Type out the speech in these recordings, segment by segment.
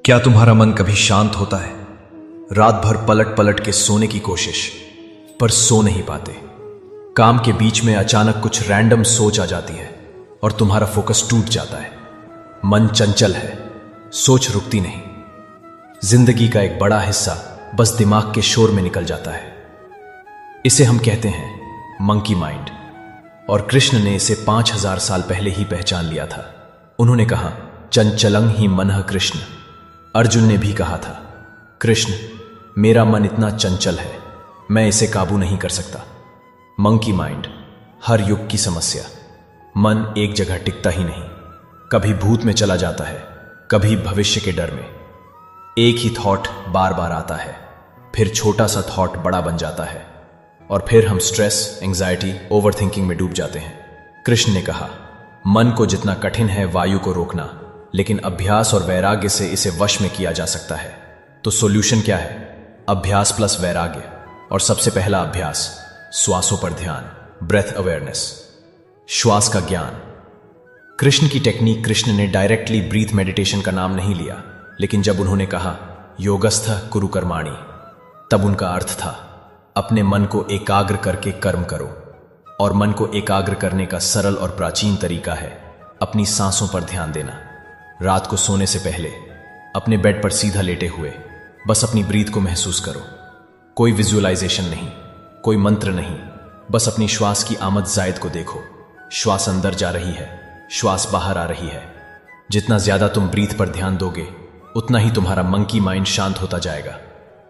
क्या तुम्हारा मन कभी शांत होता है? रात भर पलट पलट के सोने की कोशिश, पर सो नहीं पाते। काम के बीच में अचानक कुछ रैंडम सोच आ जाती है और तुम्हारा फोकस टूट जाता है। मन चंचल है, सोच रुकती नहीं। जिंदगी का एक बड़ा हिस्सा बस दिमाग के शोर में निकल जाता है। इसे हम कहते हैं मंकी माइंड। और कृष्ण ने इसे 5000 साल पहले ही पहचान लिया था। उन्होंने कहा, चंचलं ही मनः कृष्ण। अर्जुन ने भी कहा था, कृष्ण, मेरा मन इतना चंचल है, मैं इसे काबू नहीं कर सकता। मंकी माइंड हर युग की समस्या। मन एक जगह टिकता ही नहीं, कभी भूत में चला जाता है, कभी भविष्य के डर में। एक ही थॉट बार बार आता है, फिर छोटा सा थॉट बड़ा बन जाता है और फिर हम स्ट्रेस, एंजाइटी, ओवरथिंकिंग में डूब जाते हैं। कृष्ण ने कहा, मन को जितना कठिन है वायु को रोकना, लेकिन अभ्यास और वैराग्य से इसे वश में किया जा सकता है। तो सॉल्यूशन क्या है? अभ्यास प्लस वैराग्य। और सबसे पहला अभ्यास, श्वासों पर ध्यान, ब्रेथ अवेयरनेस, श्वास का ज्ञान। कृष्ण की टेक्निक, कृष्ण ने डायरेक्टली ब्रीथ मेडिटेशन का नाम नहीं लिया, लेकिन जब उन्होंने कहा योगस्थः कुरु कर्माणि, तब उनका अर्थ था अपने मन को एकाग्र करके कर्म करो। और मन को एकाग्र करने का सरल और प्राचीन तरीका है अपनी सांसों पर ध्यान देना। रात को सोने से पहले अपने बेड पर सीधा लेटे हुए बस अपनी ब्रीथ को महसूस करो। कोई विजुअलाइजेशन नहीं, कोई मंत्र नहीं, बस अपनी श्वास की आमद जायद को देखो। श्वास अंदर जा रही है, श्वास बाहर आ रही है। जितना ज्यादा तुम ब्रीथ पर ध्यान दोगे, उतना ही तुम्हारा मंकी माइंड शांत होता जाएगा,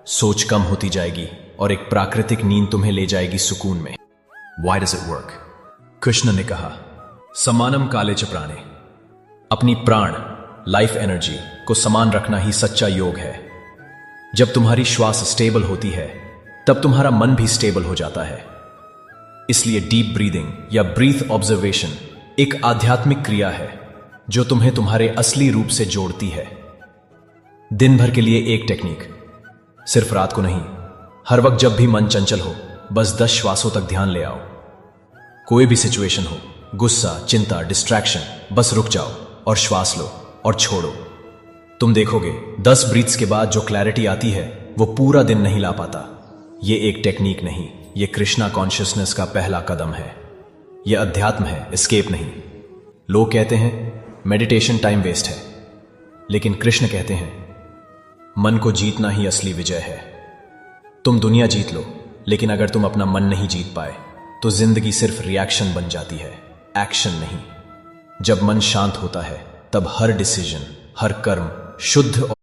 सोच कम होती जाएगी और एक प्राकृतिक नींद तुम्हें ले जाएगी सुकून में। Why does it work? Krishna ने कहा, समानम काले च प्राणे। अपनी प्राण, लाइफ एनर्जी को समान रखना ही सच्चा योग है। जब तुम्हारी श्वास स्टेबल होती है, तब तुम्हारा मन भी स्टेबल हो जाता है। इसलिए डीप ब्रीदिंग या ब्रीथ ऑब्जर्वेशन एक आध्यात्मिक क्रिया है जो तुम्हें तुम्हारे असली रूप से जोड़ती है। दिन भर के लिए एक टेक्निक, सिर्फ रात को नहीं, हर वक्त जब भी मन चंचल हो, बस 10 श्वासों तक ध्यान ले आओ। कोई भी सिचुएशन हो, गुस्सा, चिंता, डिस्ट्रैक्शन, बस रुक जाओ और श्वास लो और छोड़ो। तुम देखोगे 10 ब्रीथ्स के बाद जो क्लैरिटी आती है वो पूरा दिन नहीं ला पाता। ये एक टेक्निक नहीं, ये कृष्णा कॉन्शियसनेस का पहला कदम है। ये अध्यात्म है, एस्केप नहीं। लोग कहते हैं मेडिटेशन टाइम वेस्ट है, लेकिन कृष्ण कहते हैं मन को जीतना ही असली विजय है। तुम दुनिया जीत लो, लेकिन अगर तुम अपना मन नहीं जीत पाए तो जिंदगी सिर्फ रिएक्शन बन जाती है, एक्शन नहीं। जब मन शांत होता है, तब हर डिसीजन, हर कर्म शुद्ध